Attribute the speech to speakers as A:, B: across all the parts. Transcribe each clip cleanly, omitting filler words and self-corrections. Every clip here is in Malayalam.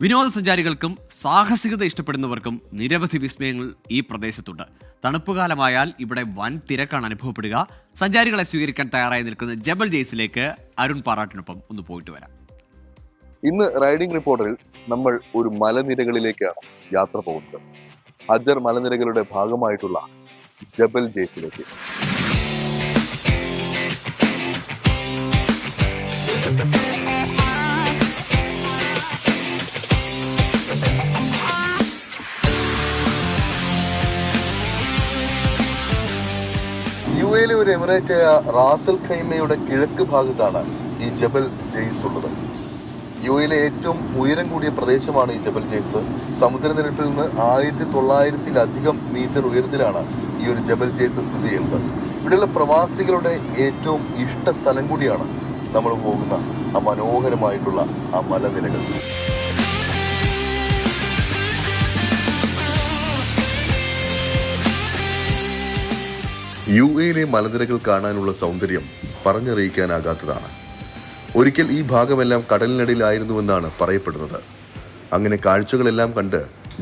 A: വിനോദസഞ്ചാരികൾക്കും സാഹസികത ഇഷ്ടപ്പെടുന്നവർക്കും നിരവധി വിസ്മയങ്ങൾ ഈ പ്രദേശത്തുണ്ട്. തണുപ്പുകാലമായാൽ ഇവിടെ വൻ തിരക്കാണ് അനുഭവപ്പെടുക. സഞ്ചാരികളെ സ്വീകരിക്കാൻ തയ്യാറായി നിൽക്കുന്ന ജബൽ ജെയ്സിലേക്ക് അരുൺ പാറാട്ടിനൊപ്പം ഒന്ന് പോയിട്ട് വരാം.
B: ഇന്ന് റൈഡിംഗ് റിപ്പോർട്ടറിൽ നമ്മൾ ഒരു മലനിരകളിലേക്കാണ് യാത്ര പോകുന്നത്. അജർ മലനിരകളുടെ ഭാഗമായിട്ടുള്ള ജബൽ ജെയ്സിലേക്ക്. യുഎയിലെ ഒരു എമിറേറ്റായ റാസൽ ഖൈമയുടെ കിഴക്ക് ഭാഗത്താണ് ഈ ജബൽ ജെയ്സ് ഉള്ളത്. യുഎയിലെ ഏറ്റവും ഉയരം കൂടിയ പ്രദേശമാണ് ഈ ജബൽ ജെയ്സ്. സമുദ്രനിരപ്പിൽ നിന്ന് 1900-ലധികം മീറ്റർ ഉയരത്തിലാണ് ഈ ഒരു ജബൽ ജെയ്സ് സ്ഥിതി ചെയ്യുന്നത്. ഇവിടെയുള്ള പ്രവാസികളുടെ ഏറ്റവും ഇഷ്ട സ്ഥലം കൂടിയാണ് നമ്മൾ പോകുന്ന ആ മനോഹരമായിട്ടുള്ള ആ മലനിരകൾ. യുഎയിലെ മലനിരകൾ കാണാനുള്ള സൗന്ദര്യം പറഞ്ഞറിയിക്കാനാകാത്തതാണ്. ഒരിക്കൽ ഈ ഭാഗമെല്ലാം കടലിനടിയിലായിരുന്നുവെന്നാണ് പറയപ്പെടുന്നത്. അങ്ങനെ കാഴ്ചകളെല്ലാം കണ്ട്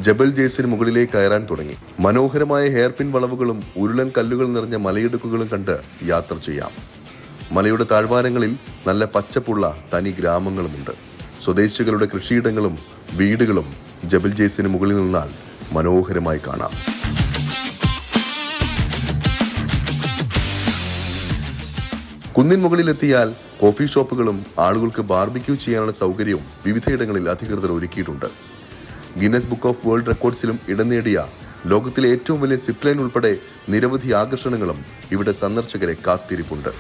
B: ജബൽ ജെയ്സിന് മുകളിലേക്ക് കയറാൻ തുടങ്ങി. മനോഹരമായ ഹെയർപിൻ വളവുകളും ഉരുളൻ കല്ലുകൾ നിറഞ്ഞ മലയിടുക്കുകളും കണ്ട് യാത്ര ചെയ്യാം. മലയുടെ താഴ്വാരങ്ങളിൽ നല്ല പച്ചപ്പുള്ള തനി ഗ്രാമങ്ങളുമുണ്ട്. സ്വദേശികളുടെ കൃഷിയിടങ്ങളും വീടുകളും ജബൽ ജെയ്സിന് മുകളിൽ നിന്നാൽ മനോഹരമായി കാണാം. കുന്നിൻ മുകളിലെത്തിയാൽ കോഫി ഷോപ്പുകളും ആളുകൾക്ക് ബാർബിക്യൂ ചെയ്യാനുള്ള സൗകര്യവും വിവിധയിടങ്ങളിൽ അധികൃതർ ഒരുക്കിയിട്ടുണ്ട്. ഗിന്നസ് ബുക്ക് ഓഫ് വേൾഡ് റെക്കോർഡ്സിലും ഇടം നേടിയ ലോകത്തിലെ ഏറ്റവും വലിയ സിപ്ലൈൻ ഉൾപ്പെടെ നിരവധി ആകർഷണങ്ങളും ഇവിടെ സന്ദർശകരെ കാത്തിരിപ്പുണ്ട്.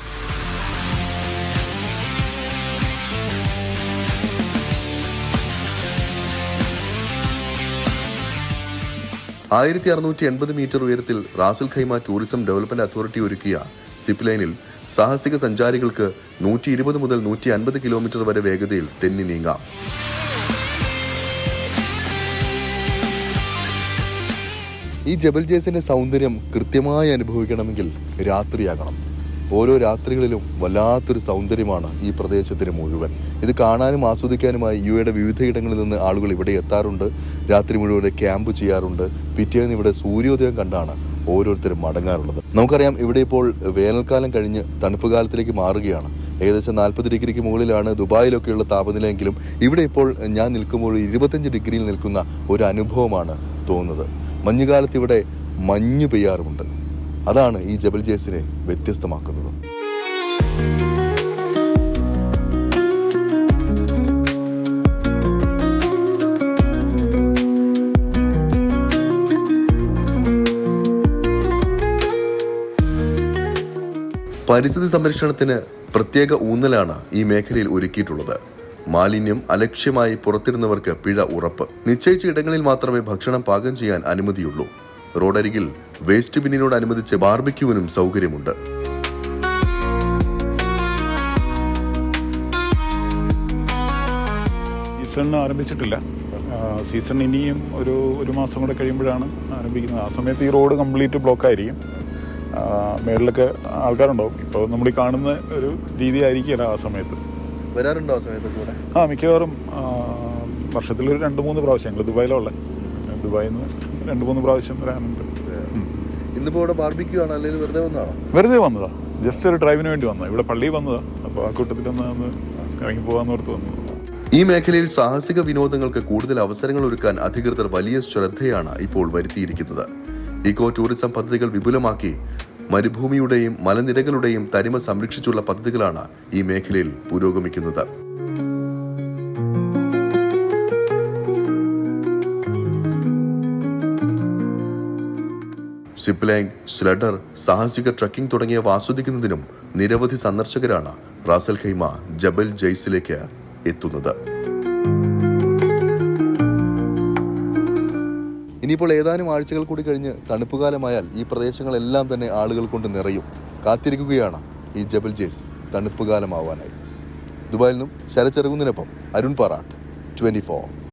B: മീറ്റർ ഉയരത്തിൽ Ras al Khaimah tourism development authority ഒരുക്കിയ സിപ്പ് ലൈനിൽ സാഹസിക സഞ്ചാരികൾക്ക് 120 മുതൽ 150 കിലോമീറ്റർ വരെ വേഗതയിൽ തെന്നി നീങ്ങാം. ഈ ജബൽ ജെയ്സിന്റെ സൗന്ദര്യം കൃത്യമായി അനുഭവിക്കണമെങ്കിൽ രാത്രിയാകണം. ഓരോ രാത്രികളിലും വല്ലാത്തൊരു സൗന്ദര്യമാണ് ഈ പ്രദേശത്തിന് മുഴുവൻ. ഇത് കാണാനും ആസ്വദിക്കാനുമായി യുഎയുടെ വിവിധയിടങ്ങളിൽ നിന്ന് ആളുകൾ ഇവിടെ എത്താറുണ്ട്. രാത്രി മുഴുവൻ ക്യാമ്പ് ചെയ്യാറുണ്ട്. പിറ്റേന്ന് ഇവിടെ സൂര്യോദയം കണ്ടാണ് ഓരോരുത്തരും മടങ്ങാറുള്ളത്. നമുക്കറിയാം, ഇവിടെ ഇപ്പോൾ വേനൽക്കാലം കഴിഞ്ഞ് തണുപ്പ് കാലത്തിലേക്ക് മാറുകയാണ്. ഏകദേശം 40 ഡിഗ്രിക്ക് മുകളിലാണ് ദുബായിലൊക്കെയുള്ള താപനിലയെങ്കിലും ഇവിടെ ഇപ്പോൾ ഞാൻ നിൽക്കുമ്പോൾ 25 ഡിഗ്രിയിൽ നിൽക്കുന്ന ഒരു അനുഭവമാണ് തോന്നുന്നത്. മഞ്ഞുകാലത്ത് ഇവിടെ മഞ്ഞു പെയ്യാറുമുണ്ട്. അതാണ് ഈ ജബൽ ജെയ്സിനെ വ്യത്യസ്തമാക്കുന്നത്. പരിസ്ഥിതി സംരക്ഷണത്തിന് പ്രത്യേക ഊന്നലാണ് ഈ മേഖലയിൽ ഒരുക്കിയിട്ടുള്ളത്. മാലിന്യം അലക്ഷ്യമായി പുറത്തിടുന്നവർക്ക് പിഴ ഉറപ്പ്. നിശ്ചയിച്ച ഇടങ്ങളിൽ മാത്രമേ ഭക്ഷണം പാകം ചെയ്യാൻ അനുമതിയുള്ളൂ. റോഡരികിൽ വേസ്റ്റ് ബിന്നിനോട് അനുവദിച്ച് ബാർബിക്യൂവിനും സൗകര്യമുണ്ട്.
C: സീസൺ ആരംഭിച്ചിട്ടില്ല. സീസൺ ഇനിയും ഒരു മാസം കൂടെ കഴിയുമ്പോഴാണ് ആരംഭിക്കുന്നത്. ആ സമയത്ത് ഈ റോഡ് കംപ്ലീറ്റ് ബ്ലോക്ക് ആയിരിക്കും. മേളിലൊക്കെ ആൾക്കാരുണ്ടാവും. ഇപ്പോൾ നമ്മൾ ഈ കാണുന്ന ഒരു രീതി ആയിരിക്കില്ല ആ സമയത്ത്.
B: വരാറുണ്ടോ ആ സമയത്ത് കൂടെ?
C: മിക്കവാറും വർഷത്തിലൊരു 2-3 പ്രാവശ്യം. ഞങ്ങൾ ദുബായിലുള്ള ദുബായിൽ നിന്ന് 2-3 പ്രാവശ്യം വരാനുണ്ട്.
B: ഇന്നിപ്പോ ഇവിടെ ബാർബിക്യൂ ആണ്, അല്ലെങ്കിൽ
C: വെറുതെ വന്നതാ. ജസ്റ്റ് ഒരു ഡ്രൈവിന് വേണ്ടി വന്നതാ. ഇവിടെ പള്ളിയിൽ വന്നതാ. അപ്പോൾ ആ കൂട്ടത്തിലൊന്ന് ഇറങ്ങി പോകാന്ന് ഓർത്ത് വന്നത്.
B: ഈ മേഖലയിൽ സാഹസിക വിനോദങ്ങൾക്ക് കൂടുതൽ അവസരങ്ങൾ ഒരുക്കാൻ അധികൃതർ വലിയ ശ്രദ്ധയാണ് ഇപ്പോൾ വരുത്തിയിരിക്കുന്നത്. ഇക്കോ ടൂറിസം പദ്ധതികൾ വിപുലമാക്കി മരുഭൂമിയുടെയും മലനിരകളുടെയും തനിമ സംരക്ഷിച്ചുള്ള പദ്ധതികളാണ് ഈ മേഖലയിൽ പുരോഗമിക്കുന്നത്. സിപ്പ് ലൈൻ, സ്ലഡർ, സാഹസിക ട്രക്കിംഗ് തുടങ്ങിയവ ആസ്വദിക്കുന്നതിനും നിരവധി സന്ദർശകരാണ് റാസൽ ഖൈമ ജബൽ ജെയ്സിലേക്ക് എത്തുന്നത്. ഇനിയിപ്പോൾ ഏതാനും ആഴ്ചകൾ കൂടി കഴിഞ്ഞ് തണുപ്പുകാലമായാൽ ഈ പ്രദേശങ്ങളെല്ലാം തന്നെ ആളുകൾ കൊണ്ട് നിറയും. കാത്തിരിക്കുകയാണ് ഈ ജബൽ ജെയ്സ് തണുപ്പുകാലമാവാനായി. ദുബായിൽ നിന്നും ശരത് ചെറുകുന്നിനൊപ്പം അരുൺ പാറാട്ട്, 24.